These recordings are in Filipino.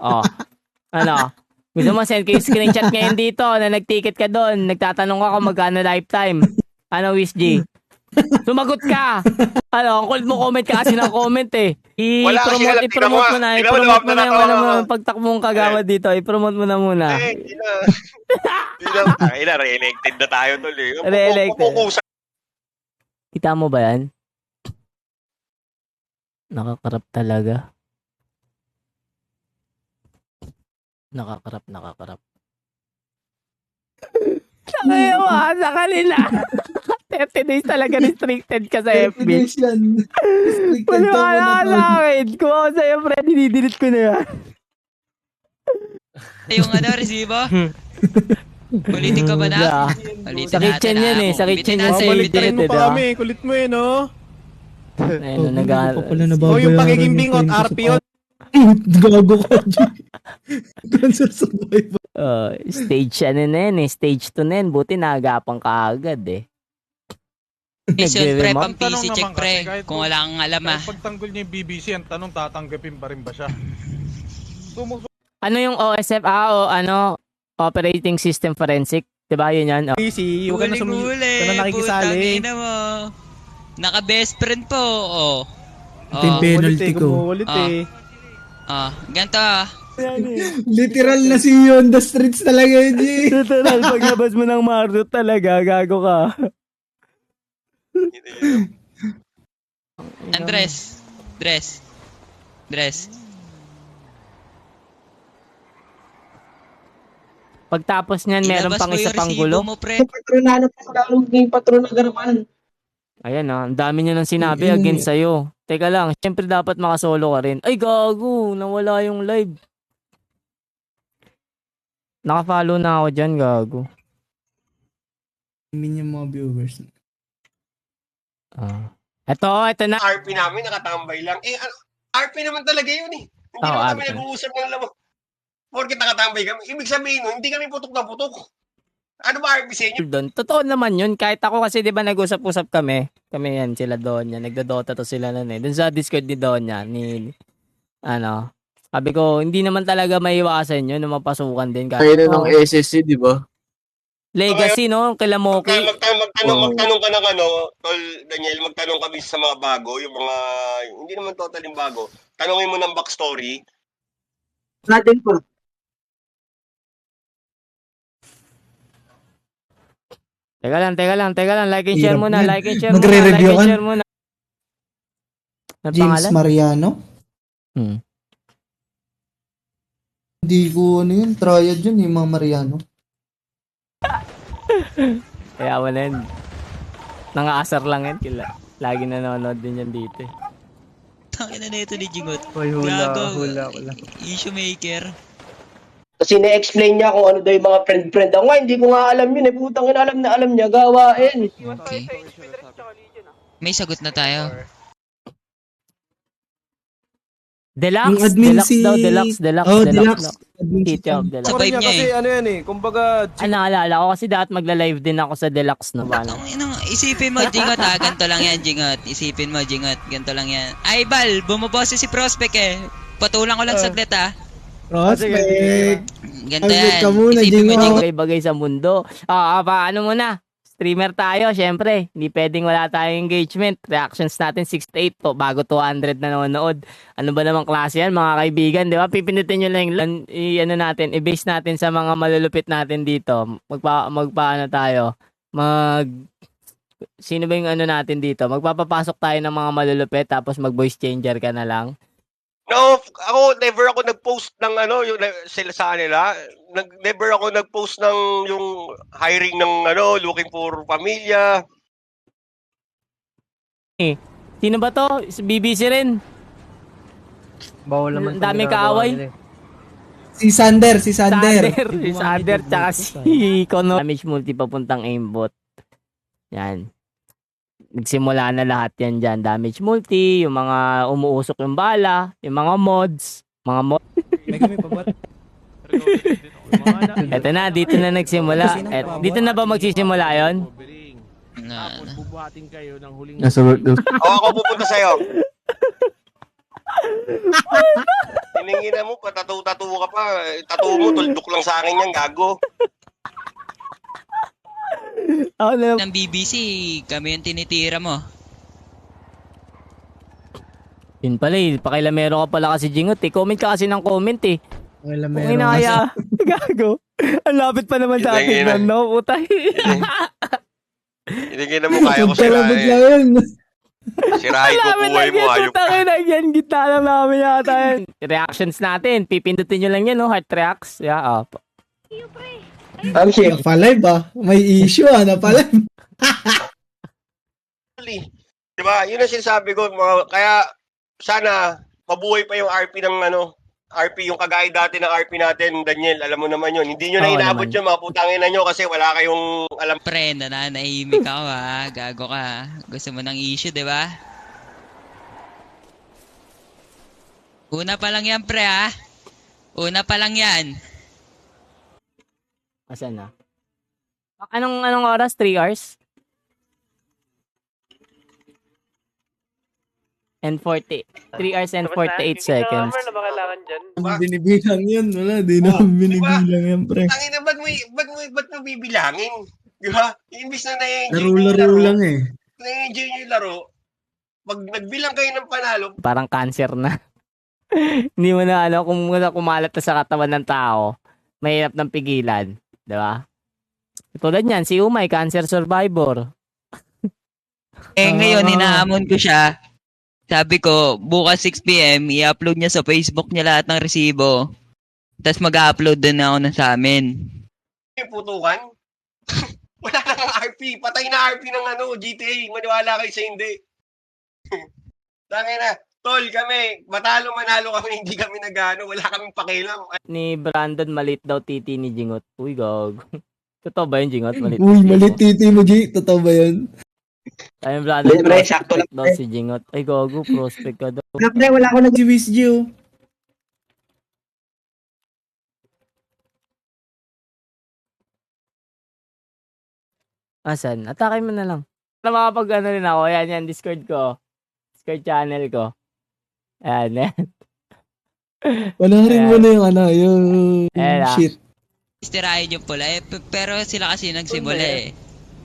Oh, ano? Gusto mo send ko yung screenshot ngayon dito na nag-ticket ka doon. Nagtatanong ka kung magkano lifetime. Ano, Wish G? Sumagot ka! Ano, ang kulit mo comment ka kasi ng comment eh. I-promote mo na yung pagtakbong kagawad dito. I-promote mo na muna. Hindi na. Re-elected na tayo tuloy. Re-elected. Kita mo ba yan? Nakakarap talaga. Nakakarap. Nakayawa sa kanila. 30 days talaga restricted ka sa FB. Wala sa akin. Kung ako sa'yo, Fred, dinidelete ko na yan. Yung resibo? Ulitin ka ba na? Sa kitchen yan eh. Sa kitchen yan. Balitain mo pa kami. Kulit mo eh, no? Ayun, yung pagiging bingot, RP yun. Gago ka, G. Cancer survivor. Stage ano na yan eh. Stage 2 na yan. Buti naagapan ka agad eh. Pre, pang PC check pre. Kung wala kang alam ah. Pagtanggol niya yung BBC, ang tanong tatanggapin pa rin ba siya? Ano yung OSF? O ano? Operating System Forensic. Diba yun yan? PC, huwag ka na nakikisali. Naka-best friend po. Ito yung penalty ko. Ganito ah. Literal na si you on the streets talaga yun, G. Literal, paglabas mo ng Mardo talaga, gago ka. Andres. Pagtapos niyan, meron pang isa pang gulo. Patronano pa sa yung patron na garapan. Ayan ang dami niya nang sinabi against sa'yo. Teka lang, syempre dapat makasolo ka rin. Ay gago, nawala yung live. Naka-follow na ako dyan, gago. Yung mga viewers. Ito na. RP namin, nakatambay lang. RP naman talaga yun eh. Hindi naman kami nag-uusap ng labo. Porkit nakatambay kami. Ibig sabihin nun, hindi kami putok na putok. Ano ba RP sa inyo? Totoo naman yun. Kahit ako kasi di ba nag-usap-usap kami. Kami yan, sila Donya. Nagdodota to sila nun eh. Dun sa Discord ni Donya. Sabi ko, hindi naman talaga maiwasan yun na mapasukan din. Kaya ng SSC, di ba? Legacy, no? Kila Moki. Magtanong ka ng Tol Daniel, magtanong kami sa mga bago, yung mga, hindi naman totally bago. Tanongin mo ng backstory. Natin po. Teka lang. Like and share muna. Magre-review ka? James Mariano? Hindi ko triad yun, yung mga Mariano. Kaya wala yun. Nangaasar lang yan. Lagi nanonood din yan dito. Tangina na ito ni Jingot. Hula. Issue maker. Kasi na-explain niya kung ano daw yung mga friend-friend. Ako nga, hindi ko nga alam yun eh. Putang ina, alam niya, gawain. Okay. May sagot na tayo. Deluxe daw. Deluxe. Sabay niya eh. Kasi yan eh, kumbaga... Naalala ko kasi dapat magla-live din ako sa Deluxe no ba? Isipin mo, Jingot ganito lang yan, Jingot. Ganito lang yan. Ay, Bal, bumabose si Prospect eh. Patulang ko lang saglit ah. Prospect! Ganito yan. Isipin mo, Jingot. Bagay sa mundo. Paano muna? Streamer tayo, syempre. Hindi pwedeng wala tayong engagement. Reactions natin 68 to, bago 200 na nanonood. Ano ba namang klase yan, mga kaibigan, di ba? Pipindutin nyo lang i-base natin sa mga malulupit natin dito. Magpaano tayo? Sino ba yung natin dito? Magpapapasok tayo ng mga malulupit, tapos mag-voice changer ka na lang. No, never ako nag-post ng sila sa kanila. Never ako nag-post ng yung hiring ng looking for pamilya. Sino ba to? BBC rin. Bawal naman. Dami kaaway. Si Sander. Si Sander, tsaka si Kono. Damage multi papuntang aimbot. Yan. Nagsimula na lahat yan dyan. Damage multi, yung mga umuusok yung bala, yung mga mods. May pa ba? Eto na, dito na nagsimula. Dito na ba magsisimula yun? Bubuhatin kayo ng huling... Nasa work daw. Ako pupunta sa'yo. Tiningin mo, patatu-tatu ka pa. Tattoo mo, tuldok lang sa akin yan, gago. Ako na Ng BBC, kami yung tinitira mo. Yun pala eh, pakilamero ka pala kasi Jingot eh. Comment ka kasi ng comment eh. Kung Meron inaya, gago. Ang lapit pa naman sa atin Tingin nun, no? Putay. Tiningin mo, kaya ko Pagkalabot lang sirahin. yun. Sirahin ko buhay mo, hayop ka. Putang ina yan, gitna lang namin yata yan. Reactions natin, pipindutin nyo lang yan, no? Heart reacts. Yeah, Shit. Napalive ah. May issue ah, napalive. Diba? Yun ang sinasabi ko. Kaya, sana, mabuhay pa yung RP ng RP, yung kagaya dati ng RP natin, Daniel, alam mo naman yun. Hindi nyo na Oo inaabot naman. yun, mga putangin na nyo kasi wala kayong alam. Pre, nanahimik ako ha. Gago ka. Gusto mo ng issue, di ba? Una pa lang yan, pre ha. Una pa lang yan. Asan na? Anong oras? 3 hours? And 3 hours and 48 seconds. Binibilang yun, wala. Di naman binibilang yan, pre. Tangin na, ba't mo bibilangin? Di ba? Imbis na na-enjoy Laro-laro lang eh. na-enjoy nyo yung laro, pag nagbilang kayo ng panalo, Parang cancer na. Hindi mo na kung kumalat na sa katawan ng tao, mahirap ng pigilan. Di ba? Tulad niyan, si Umay, cancer survivor. Ngayon, inaamon ko siya. Sabi ko, bukas 6 PM, i-upload niya sa Facebook niya lahat ng resibo. Tapos mag-upload din ako na sa amin. yung putukan, wala nang RP. Patay na RP ng GTA. Maniwala kayo sa hindi. Tangin na. Tol, kami, manalo kami, hindi kami nagano, wala kaming pakialam. Ni Brandon, malit daw titi ni Jingot. Uy, gag. Totoo ba yun, Jingot? Malit Uy, titi mo? malit titi mo, G. Totoo ba yun? Ay, Brandon, Pre, sakto lang, daw pre. si Jingot. Ay, gago, prospect ka daw. Pre, wala ako Si Wiz G, oh. Asan? Atake mo na lang. Para makapag rin ako. Yan, Discord ko. Discord channel ko. Ayan. Panaharin mo na yung yung Ayan, shit. Istirahin yung pula eh. Pero sila kasi nagsimula eh.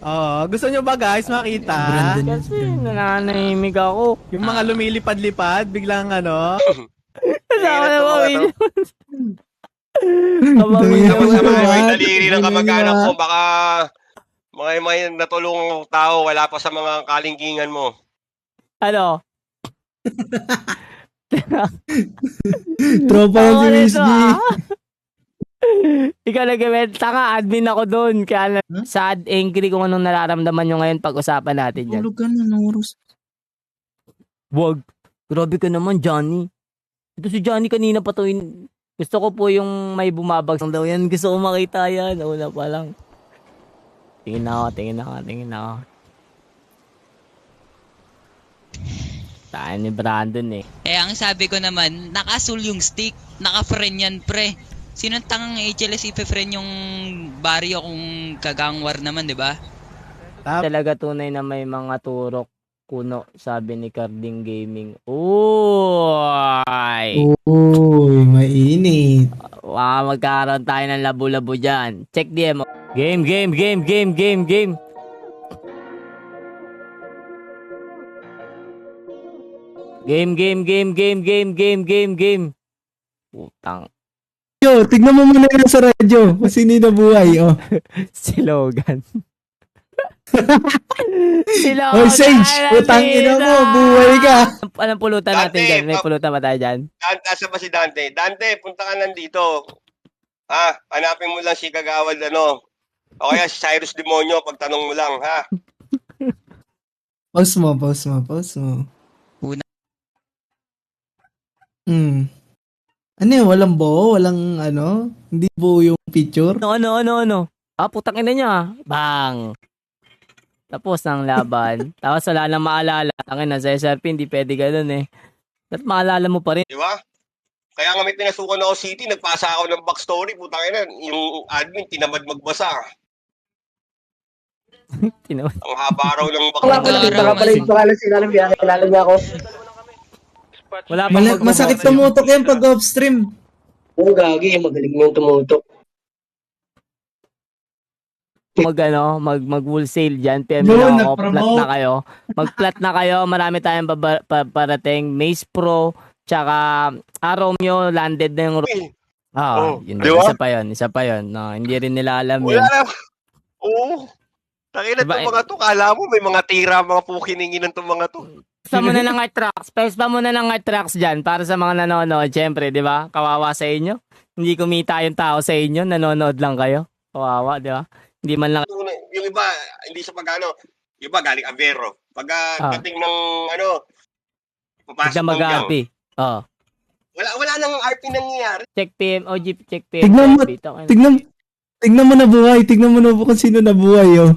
Oo, gusto nyo ba guys makita? Brandon. Kasi nananahimik ako. Yung mga lumilipad-lipad, biglang Kasama na mo, William. Tapos sa mga Wala, may daliri ng kamag-anak wala. mo, baka may natulungang tao, wala pa sa mga kalingkingan mo. Ano? Tropa yan si Ako Wiz nito, G. Ikaw nag-eventa ka, admin ako doon. Kaya sad, angry kung anong nararamdaman nyo ngayon pag-usapan natin yan. Tulog ka na, Norus. Wag. Grabe ka naman, Johnny. Ito si Johnny kanina pa to. Gusto ko po yung may bumabagsang daw yan. Gusto ko makita yan. Una pa lang. Tingin na ako. Saan ni Brandon eh. Ang sabi ko naman, nakasul yung stick. Naka-friend yan, pre. Sinong tangang HLS ipe-friend yung baryo kung kagangwar naman, di ba? Talaga tunay na may mga turok kuno, sabi ni Carding Gaming. Uy! Uy, mainit. Magkaroon tayo ng labo-labo dyan. Check DM. Game. Game. Putang. Yo, tignan mo muna yan sa radyo. Kung sino yung nabuhay, oh. Si Logan. Si Logan. Oy, Sage, putang ina mo, buhay ka. Anong pulutan natin Dante, dyan? May pulutan ba tayo dyan? Asa ba si Dante? Dante, punta ka lang dito. Hanapin mo lang si Kagawad, o kaya si Cyrus Demonyo, pagtanong mo lang, ha? Pause mo. Una. Ano yun, walang buo? Walang Hindi buo yung picture? Ano? Putang ina niya. Bang! Tapos ng laban. Tapos wala nang maalala. Tangin na, sa SRP, hindi pwede ganun eh. At maalala mo pa rin. Di ba? Kaya nga may pinasukan ako City, nagpasa ako ng backstory, putang ina, yung admin, tinamad magbasa. Tinawag. Ang haba raw ng Wala ko backstory. nakita ka pala yung pangalan si Lalam. Kilala niya ako. Wala pang Masakit tumutok yan pag off-stream. Oo, gagi. Magaling mo yung tumutok. mag wholesale diyan, PM No, lang ako, nag-promote. plat na kayo. Mag-plat na kayo, marami tayong parating, Maze Pro, tsaka Romeo landed na yung yun, di ba? isa pa yun. No, hindi rin nila alam Wala yun. na. Oo. Tangina Diba, itong mga to. Kala mo may mga tira, mga pukiningin ng itong mga to. Pesta muna ng art tracks. Pesta muna ng art tracks dyan para sa mga nanonood. Siyempre, di ba? Kawawa sa inyo. Hindi kumita yung tao sa inyo. Nanonood lang kayo. Kawawa, di ba? Hindi man lang. Yung iba, hindi sa pag-ano. Yung iba, galing Avero. Pag dating ng, papasok Bigla ng mag-RP. Oh. wala nang RP nangyayari. Check PM. OG, check PM. Tignan mo, Dito. tignan mo na buhay. Tignan mo na kung sino nabuhay, oh.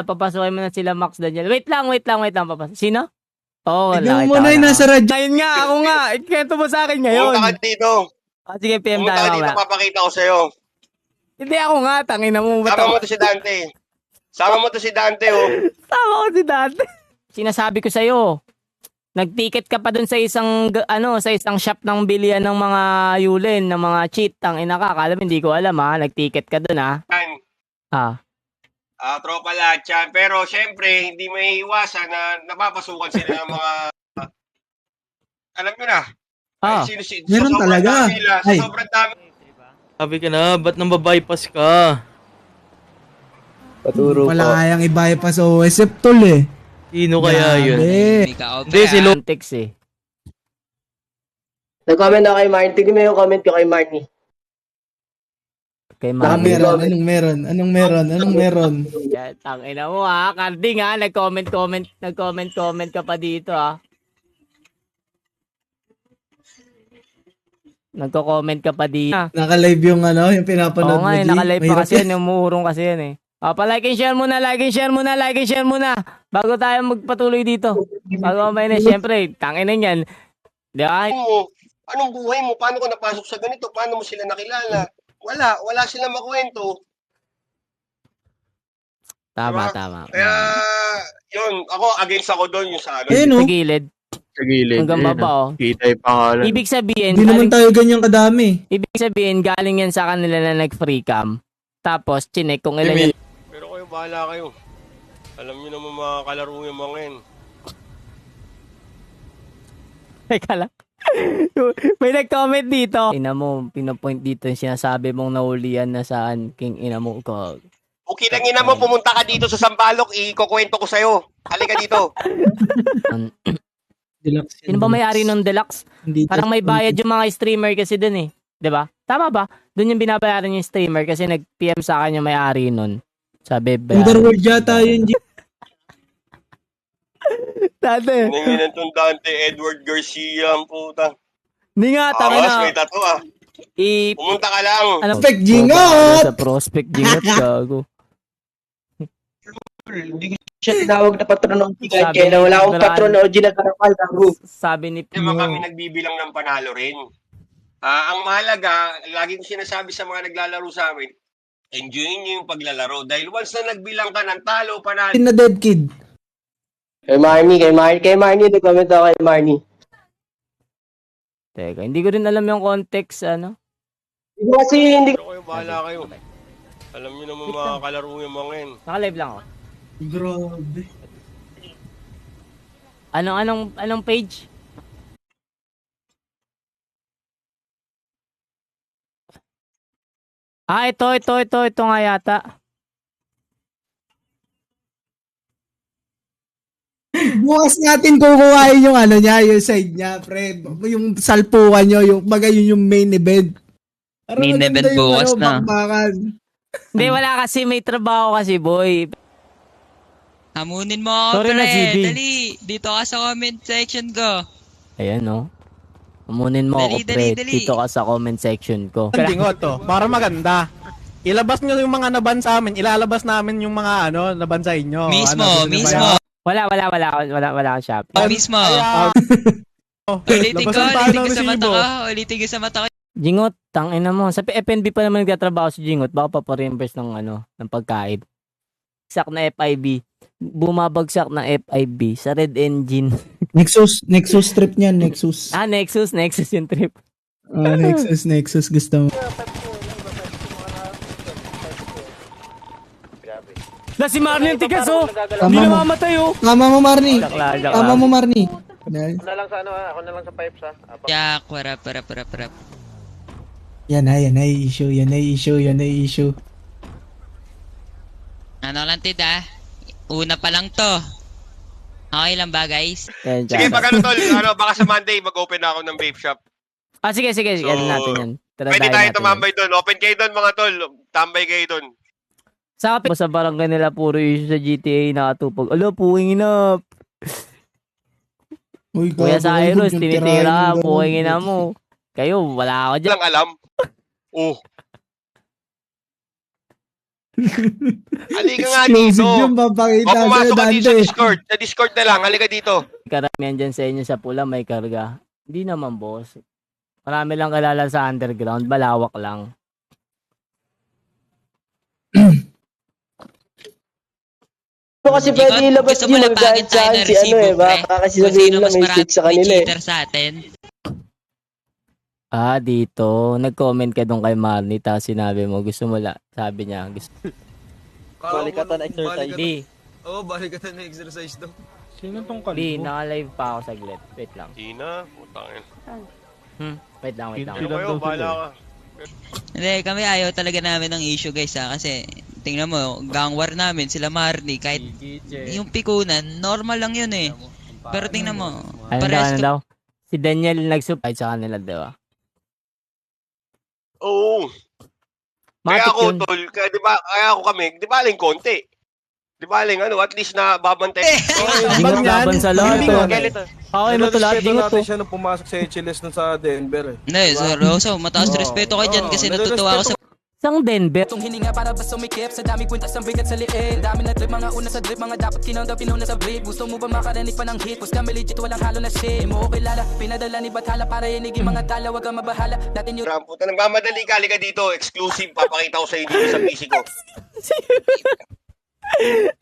Papasukin mo na sila Max Daniel. Wait lang. Papasok. Sino? Oo, Tignan mo na yung nasa radyo. Ngayon nga, ako nga. Ikwento mo sa akin ngayon. Pumunta ka dito. Sige, PM Pumunta tayo ka dito, mamaya. papakita ko sa'yo. Hindi ako nga, tangina mo. Sama mo to si Dante. Sama mo to si Dante, oh. Tama ko si Dante. Sinasabi ko sa'yo, nag-ticket ka pa dun sa isang, sa isang shop ng bilian ng mga Yulin, ng mga cheat. Ang ina ka, akala mo, hindi ko alam ha. Nag-ticket ka dun ha. Tropa lahat yan. Pero, syempre, hindi may iwasan na napapasukan sila ng mga... alam nyo na. Meron talaga. Ay. Sobrang dami. Sabi ka na, ba't nang babypass ka? Paturo Wala po. kayang i-bypass OSF tol eh. Sino kaya yun? Grabe. Hindi ka out. Hindi, si Lo. Antics eh. Nag-comment ako kay Marnie. Tignan mo yung comment ko kay Marnie. Kay Anong Mami. meron? Anong meron? Tangina mo ha. Carding ha. Nag-comment ka pa dito ha. Nagko-comment ka pa dito. Naka-live yung yung pinapanood Oo nga, mo, G. naka-live pa Mahirap kasi yan. Umuurong kasi yan eh. Pa-like and share muna. Bago tayo magpatuloy dito. Bago mamaya na, syempre, tangin yan. Di ba? Anong buhay mo? Paano ka napasok sa ganito? Paano mo sila nakilala? Wala silang makwento. Tama. Kaya, yun, ako against ako doon yung sa ano. Ayun, Sa oh. gilid. Sa gilid. Hanggang Ayun, baba oh. Kita yung pangalan. Ibig sabihin, Hindi naman tayo ganyan kadami. galing yan sa kanila na nag-free cam. Tapos, chinek kung ilan yan. Pero kayo, bahala kayo. Alam nyo naman mga kalaro yung mga yan. Teka lang. May nag-comment dito. Ina mo, pinapoint dito yung sinasabi mong naulian na saan. King ina mo ko. Okay lang ina mo, pumunta ka dito sa Sambalok, ikukwento ko sa'yo. Halika dito. Deluxe. Sino ba may-ari ng Deluxe? Hindi Parang may bayad yung mga streamer kasi dun eh. 'Di ba? Tama ba? Dun yung binabayaran yung streamer kasi nag-PM sa akin yung may-ari nun. Sabi, Underworld yata yun, G. Dati. Nangin ng Dante, Edward Garcia, ang puta. Hindi nga, tama Awas, na. may tato ah. Pumunta ka lang. Prospect Jingot! Sa prospect jingot, gago. Hindi ko siya tinawag na patron ng OG. Sabi Kaya ni wala akong Brad- patron na OG na karakal. Sabi ni Di ba kami nagbibilang ng panalo rin? Ang mahalaga, lagi ko sinasabi sa mga naglalaro sa amin, enjoy nyo yung paglalaro. Dahil once na nagbilang ka ng talo, panalo, Na dead kid. Kay Marnie. Nag-comment ako kay Marnie. Teka, hindi ko rin alam yung context, ano? Kasi hindi pero kayo, bahala kayo. Alam nyo naman mga kalaro yung mga yan. Naka-live lang ako. Grabe. Anong page? Ito nga yata. Bukas natin kukuhain yung yung side niya, pre. Yung salpukan nyo, yung bagay yung main event. Para Main maganda event yung, bukas na. bakbakan. Hindi, wala kasi may trabaho kasi, boy. Hamunin mo ako, Sorry na, pre. GB. Dali. Dito ka sa comment section ko. Ayan, no? Amunin mo ako, Dali. pre. Dito ka sa comment section ko. Jingot to, para maganda. Ilabas nyo yung mga naban sa amin, ilalabas namin yung mga naban sa inyo. Mismo. Wala akong shop. Mismo. Oh, Ulitin ko labasan tayo ng sa mata resibo. ko. Ulitin ko sa mata ko. Jingot, tangina mo. Sa FNB pa naman nagtatrabaho si Jingot. Baka pa reimburse ng ng pagkain. bumabagsak na FIB. Bumabagsak na FIB sa Red Engine. Nexus trip niyan, Nexus. Nexus yung trip. Nexus gusto mo. Na si Marnie yung tigas, oh. Tama Hindi mo. namamatay, oh. Tama mo, Marnie. Joke lang. Tama mo, Marnie. Ako na lang sa pipes ha. Yak, warap. Yan na issue. Ano lang, tita? Una pa lang to. Okay lang ba, guys? Yan, Sige, Java. pag tol, baka sa Monday, mag-open na ako ng vape shop. Sige. So, Ano natin yan. Pwede tayo tumambay doon. Open kayo doon, mga tol. Tambay kayo doon. Sa barangay nila, puro issue sa GTA nakatupag. Alo, puwing ina. Uy, Kuya gago, Cyrus, yung tinitira, tirahin yung puwing ganun. ina mo. Kayo, wala ako dyan. Lang alam. Oh. Halika nga dito. Exclusive yung papakita O pumasok sa'yo, ka dito sa Dante. Discord. Sa Discord na lang. Halika dito. Karamihan dyan sa inyo sa pula, may karga. Hindi naman, boss. Marami lang kalala sa underground, balawak lang. Pero kasi pwede ilabas gusto mo yun lapagin dahil tayo saan ng si ano resibo, eh, pre? baka kasi Kung sabihin sino na mas may marami stick sa kanila eh. cheater sa atin. Dito. Nag-comment ka doon kay Marnie, tapos sinabi mo, gusto mo sabi niya, gusto. Balikatan exercise. Di, balikatan na exercise daw. Sino tong di, naka-live pa ako saglit. Wait lang. Tina, putangin. Wait lang. Ano kayo, bahala ka. Hindi, kami ayaw talaga namin ng issue, guys, ha? Kasi, tingnan mo, gang war namin, sila Marnie, kahit yung pikunan, normal lang yun eh. Pero tingnan mo, Ano daw? Si Daniel nag-supply sa kanila, di ba? Oo. Kaya Matik ako, yun. tol, kaya ako kami, di ba aling konti? Di ba aling at least na babantay. Jingot laban sa lahat. Okay, matulat. Jingot to. siya nung pumasok sa HLS nun sa Denver eh. hindi, so, mataas respeto ka dyan kasi natutuwa ako sa Isang Denver. Itong hininga para ba sumikip sa daming kwintas ang bigat sa liit. Dami na trip, mga una sa drip, mga dapat kinangga pinuna sa brief. Gusto mo ba makarinig pa ng hit? Pus kami legit, walang halo na shit. Mo kilala, pinadala ni Bathala para inigin mga tala. Wag kang mabahala, natin yung Puta, nagmamadali ka, halika dito, exclusive, papakita ko sa inyo dito sa PC ko.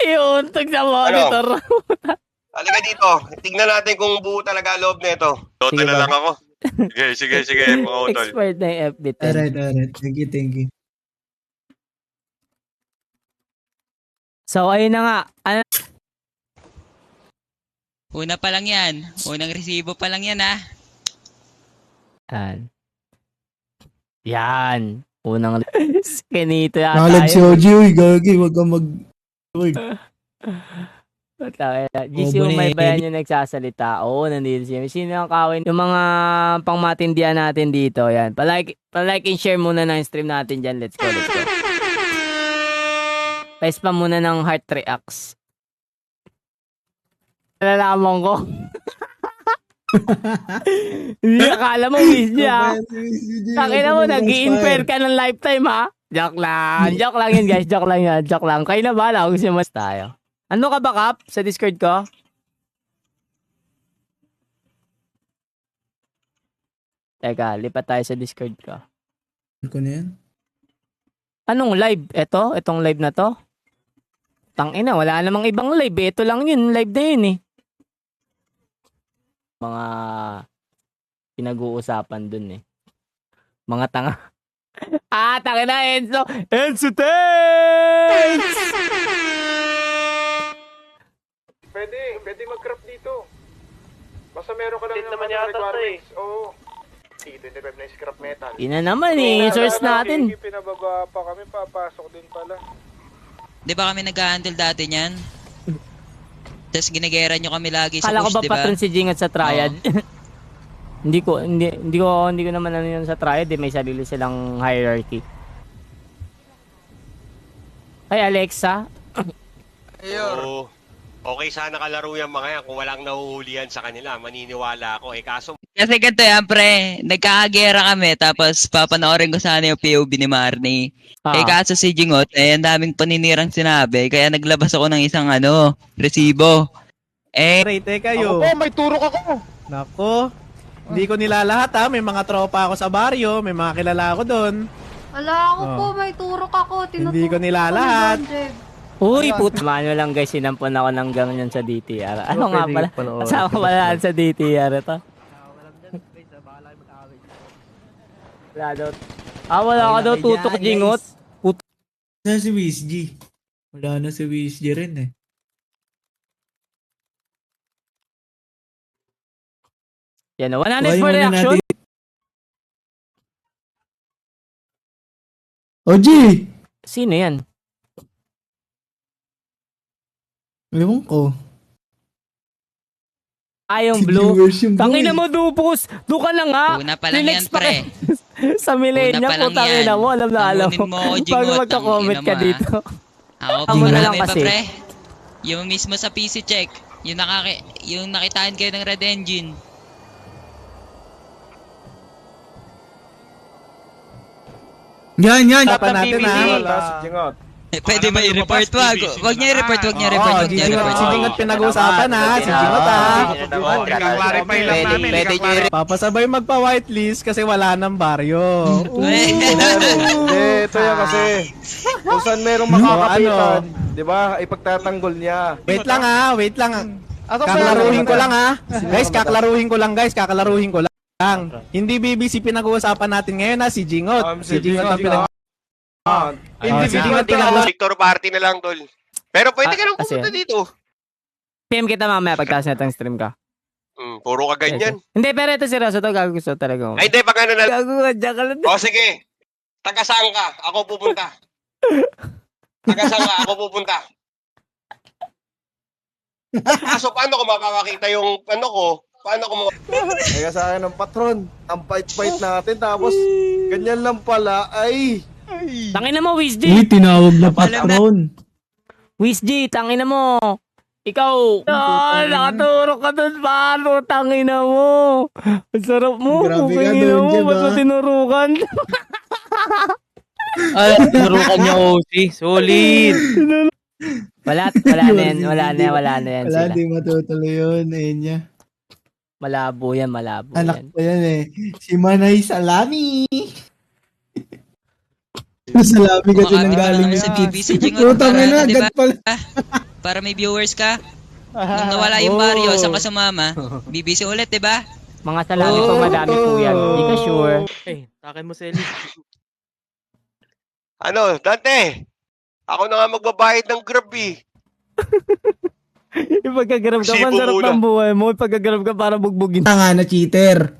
Iuntog sa monitor. Halika dito, tignan natin kung buo talaga loob nito. Toto Sige na ba? lang ako. Sige, mga utol. Expert na yung FB10. Alright. Thank you. So, ayun na nga. Ano? una pa lang yan. Unang resibo pa lang yan, ha? Yan. Unang skinito yata. Nakalag si OG, uy, gagi, wag kang mag... Uy. GC may bayan yung nagsasalita. Oo, nandito siya. Sino ang kawin? Yung mga pangmatindihan natin dito. Yan. Palike and share muna ng stream natin dyan. Let's go. Pa muna ng heart reacts. Nalalaman ko. Hindi akala mo, miss niya. Takina mo, nag-i-infer ka ng lifetime, ha? Joke lang yun, guys. Joke lang. Kayo na bahala kung siya mas tayo. Ano ka ba, Kap? Sa Discord ko? Teka, lipat tayo sa Discord ko. Ko na yan. Anong live? Itong live na to? Tangina, wala namang ibang live. Ito lang yun, live na yun eh. Mga pinag-uusapan dun eh. Mga tanga. Tangina, Enzo! Enzo Takes! Pwede mag-craft dito. Basta meron ka lang naman yata requirements. Oo. 25 na yung scrap metal. Ina naman eh, yung source natin. Pinababa pa kami, papasok din pala. Di ba kami nag-handle dati niyan? Tapos ginagera nyo kami lagi sa Kala ko push, ba di ba? patron si Jingat sa Triad? Hindi ko naman ano yun sa Triad eh, may sarili silang hierarchy. Ay, Alexa. Oo. Okay sana kalaro yan mga yan kung walang nahuhulihan sa kanila. Maniniwala ako. Kaso Kasi ganito yan, pre. Nagkakagera kami, tapos papanoorin ko sana yung POV ni Marnie. Kaso si Jingot, ang daming paninirang sinabi, kaya naglabas ako ng isang resibo. Teka kayo. Ako may turok ako. Nako. Hindi ko nilalahat ha. May mga tropa ako sa baryo. May mga kilala ako doon. Wala ako po, may turok ako. Hindi ko nilalahat. Uy, puto. Mano lang guys, sinampon ako ng ganyan sa DTR. Ano nga pala? Kasama pala sa DTR ito. Wala daw. Wala ka daw tutok, Jingot. Wala si WizG. Wala na si WizG rin eh. Yan, 100 for reaction. OG! Sino yan? Ewan ko. Yung Si blue. viewers yung blue Tangina eh. mo, Dupus. Doon ka na nga. Una pa lang yan, Flex pa pre. Sa millennium Una pa po, lang tangina yan. mo. Alam na alam Amunin mo. mo, Jingot, Bago magka-comment tangina ka mo, dito. Ako, Amo na lang marami pa, kasi. pre. Yung mismo sa PC check. Yung nakitaan kayo ng Red Engine. Yan. Tapan Tapan natin ha. Wala, si Jingot. Pwede ba i-report? Wag niya i-report, wag niya i-report, wag niya i-report. Si Jingot pinag-uusapan ha. Si Jingot ha. Ika-clarify lang namin. Papasabay magpa-whitelist kasi wala nang baryo. Hindi, ito yan kasi. Kung saan merong makakapitan, di ba, ipagtatanggol niya. Wait lang ha. Kaklaruhin ko lang ha. Kakalaruhin ko lang. Hindi BBC pinag-uusapan natin ngayon ha. Si Jingot. Si Jingot ang pinag- Hindi, si Jingot Jingot Victor party na lang, tol. Pero pwede ka lang kasi- pumunta dito. PM kita mamaya pagtaas na itong stream ka. Puro ka ganyan. Hindi, pero ito seryoso to. Gago gusto talaga. Ay, di, pag ano na. Gago ka, dyan ka lang. O, sige. Taga saan ka? Ako pupunta. Taga saan ka? Ako pupunta. Kaso, paano ko mapapakita yung ano ko? Paano ko Kaya sa akin ng patron, ang fight natin, tapos ganyan lang pala, ay... Tangina mo, WizG. Uy, tinawag na patron. WizG, tangina mo. Ikaw. Nakaturok ka dun. Paano? Tangina mo. Ang sarap mo. Grabe ka Tangina doon, mo. Jeb, Ba't mo ah. tinurukan? Narukan niya OC. Solid. Wala na yan. Wala na yan Wala, sila. di matutuloy yun. Enya. Malabo yan, malabo Anak yan. ko yan eh. Si Manay Salami. Salami kasi nang galing Kumakain ka na sa sa BBC, Jingot, Putang para ina, ano, diba? agad pala. Para may viewers ka. Nung nawala yung Mario, saan ka sumama? BBC ulit, diba? Mga salami po, madami po yan. Hindi ka sure. Takin mo, Selly. Ano, Dante? Ako na nga magbabayad ng Grab eh. Yung pagkagrab ka, Sibo masarap muna. ng buhay mo. Yung pagkagrab ka, para bugbugin. Tanga na cheater.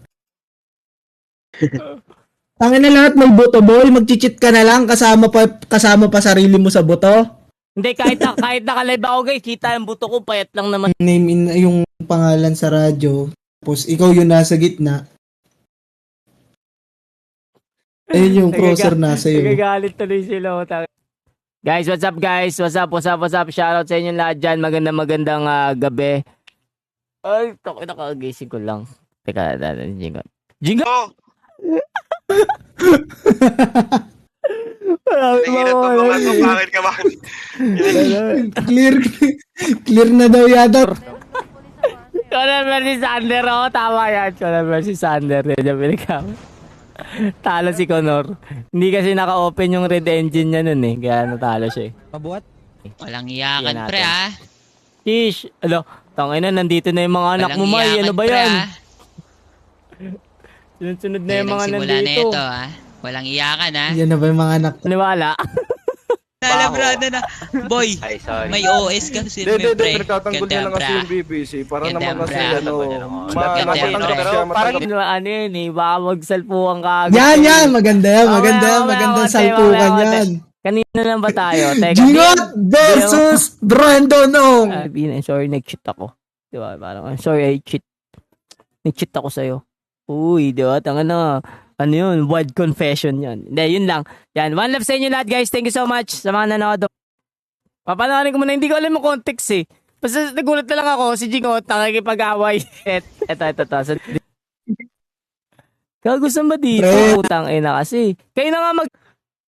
Tangin na lahat may boto boy, mag-cheat ka na lang kasama pa sarili mo sa boto. Hindi, kahit naka-live ako guys, kita yung buto ko, payat lang naman. Name in yung pangalan sa radyo. Tapos ikaw yung nasa gitna. Ayun yung crosser nasa iyo. Nagagalit tuloy sila. Guys, what's up guys? What's up? Shoutout sa inyo lahat dyan. Magandang gabi. Ay, nakagising ko lang. Teka, jingot. Jingot! Oh, Marami tingin na to mga to, bakit ka ba? Clear na daw yata. Conor si Sander, oh. Tama yan. Conor si Sander. Yan yung pinagkama. Talo si Conor. Hindi kasi naka-open yung red engine niya nun eh. Kaya natalo siya eh. Walang Yan iyakan, natin. pre, ha? Tish! Ano? Tangina, nandito na yung mga anak Walang mo, May. iyakan, Ano ba pre, yan? ha? Sunod-sunod na Yan yung ang mga simula na nandito. ito, ha? Walang iyakan, ha? Yan na ba yung mga anak? Paniwala. Nalabrado na. Boy, may OS ka kasi, Hindi, pre. pinagtatanggol niya lang kasi yung BBC para Ganda, naman kasi pre. ano, Ganda, matanggap pre. siya, matanggap. Ano yun eh, baka magsalpuhan ka agad. Yan, maganda yan, Mamaya, magandang mamaya, salpukan mamaya. yan. Kanina lang ba tayo? Teka, Jingot versus Brandon Ong. sorry, nag-cheat ako. Di ba? Parang, sorry, I cheat. Nag-cheat ako sa'yo. Uy, di ba? Tanga na. Ano yun? Wild confession yan. Hindi, yun lang. Yan. One love sa inyo lahat, guys. Thank you so much sa mga nanood. Papanoorin ko muna. Hindi ko alam yung context eh. Basta nagulat na lang ako. Si Jingot, nakikipag-away. Ito. Gago saan ba dito? Pre. Putang ina kasi. Kayo na nga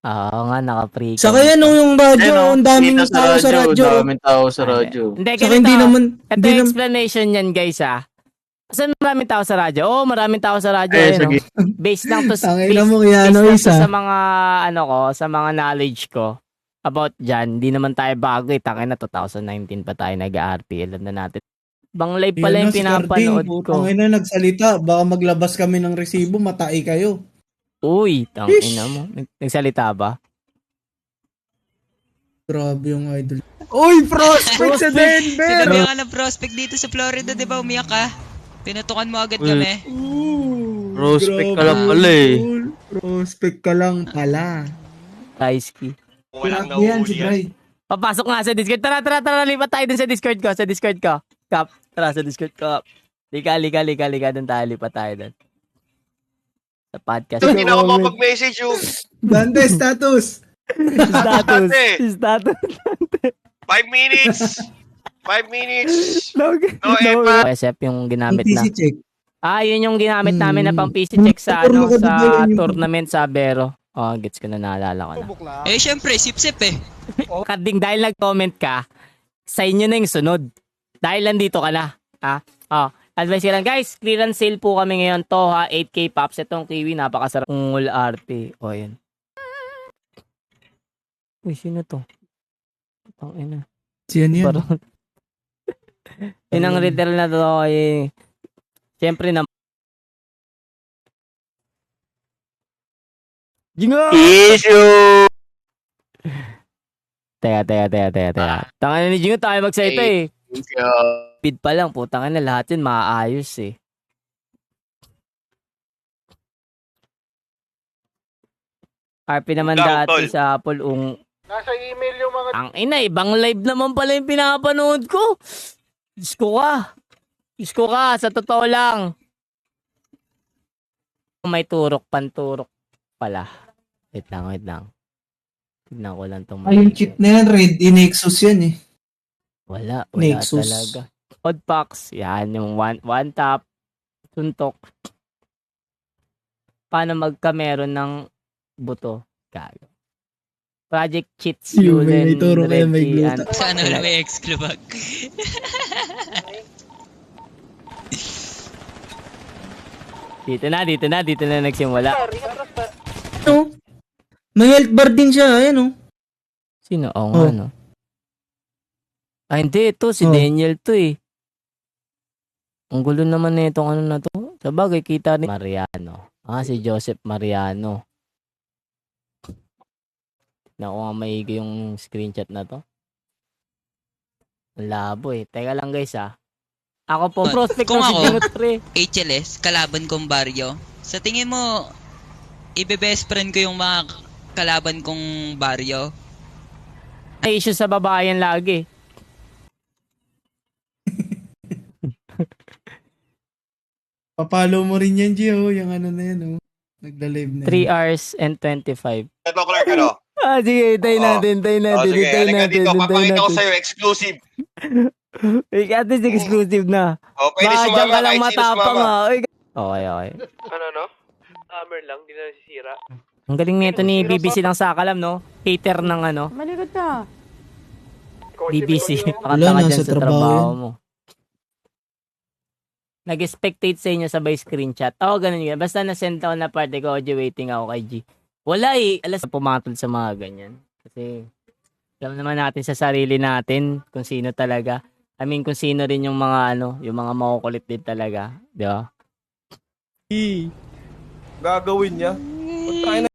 Oo nga, naka-pre. Sa kaya nung yung radyo, ang daming tao sa radyo. Daming tao sa radyo. Hindi, Saka ganito. hindi naman, Ito hindi yung naman, explanation yan, guys, ah. Saan maraming tao sa radyo? Oo, maraming tao sa radyo. Eh, no? sige. Based lang to, Tangina mo, Keanu, based lang to isa. sa mga, ano ko, sa mga knowledge ko. about dyan. Hindi naman tayo bago eh. Tangin na 2019 pa tayo nag-RP. Alam na natin. Bang live pala yung pinapanood ko. Tangin na nagsalita. Baka maglabas kami ng resibo, matai kayo. Uy, tangin na mo. Nagsalita ba? Grabe yung idol. Uy, prospect sa Denver! Sinabi ka ng prospect dito sa Florida, di ba? Umiyak ka. Pinatukan mo agad kami. Prospect ka lang pala eh. Prospect ka lang pala. Taiski. Walang Yan si nauuli yan. Bray. Papasok nga sa Discord. Tara, lipat tayo dun sa Discord ko. Sa Discord ko. Kap, tara sa Discord ko. Lika. Dun tayo, lipat tayo dun. Sa podcast. Hindi na ako mapag-message yung Dante, status. Status. 5 minutes. 5 minutes. No, Emma. SF yung ginamit na. PC check. Yun yung ginamit namin na pang PC check sa sa tournament sa Bero. Oh, gets ko na, naalala ko na. Eh, syempre, sip-sip eh. Kading dahil nag-comment ka, sa inyo na yung sunod. Dahil nandito ka na. Advice ko lang, guys, clearance sale po kami ngayon. Toha, 8K pops. Itong kiwi, napakasarap. Ungol arte. O, yan. Uy, sino to? Ina. Siyan yan. Parang, inang reader na to ay, siyempre na, Jingo! Issue! Teka. Tangan ni Jingo, tayo magsalita eh. Bid pa lang, putang na lahat yun maaayos eh. RP naman dati sa Apple Nasa email yung mga... ang ina, ibang live naman pala yung pinapanood ko. Diyos ko ka, sa totoo lang. May turok, panturok pala. Wait lang. Tignan ko lang itong Ay, yung chip na yan, Red Nexus yan eh. Wala Nexus. talaga. Oddpacks, yan yung one tap, suntok. Paano magkameron ng buto? Gago. Project cheats Yung Yulen, may turo kaya may Reggie, gluta. Sana wala may exclubag. Dito na nagsimula. Ano? May health bar din siya, ayan oh. Sino? Nga, no? Hindi, ito, si Daniel to eh. Ang gulo naman na itong ano na to. Sabagay, kita ni Mariano. Si Joseph Mariano. Naku nga maigi yung screenshot na to. Ang labo eh. Teka lang guys Ako po, prospect Kung ko si ako, Dingot Pre. HLS, kalaban kong baryo. Sa tingin mo, ibe-best friend ko yung mga kalaban kong baryo? May issue sa babayan lagi. Papalo mo rin yan, Gio. Yung ano na yan, oh. Nagla-live na 3 hours and 25. Ito, Clark, ano? Sige, tayo natin. Sige, halika dito. Papakita ko sa'yo, exclusive. At least exclusive na. Pwede Baka dyan sumama ka lang kahit sino matapang sumama. Okay. Ano? Hammer lang, di na nasisira. Ang galing nito ni BBC ng Sakalam, no? Hater ng ano. Malikot ka. BBC. Wala, Pakanta ka dyan nasa sa trabaho trabaho yan. mo. Nag-spectate sa inyo sabay screenshot. Ganun yun. Basta na-send ako na parte ko, waiting ako kay G. Wala eh. Alas, pumatol sa mga ganyan. Kasi, alam naman natin sa sarili natin kung sino talaga. I mean, kung sino rin yung mga yung mga makukulit din talaga. Di ba? Gagawin niya.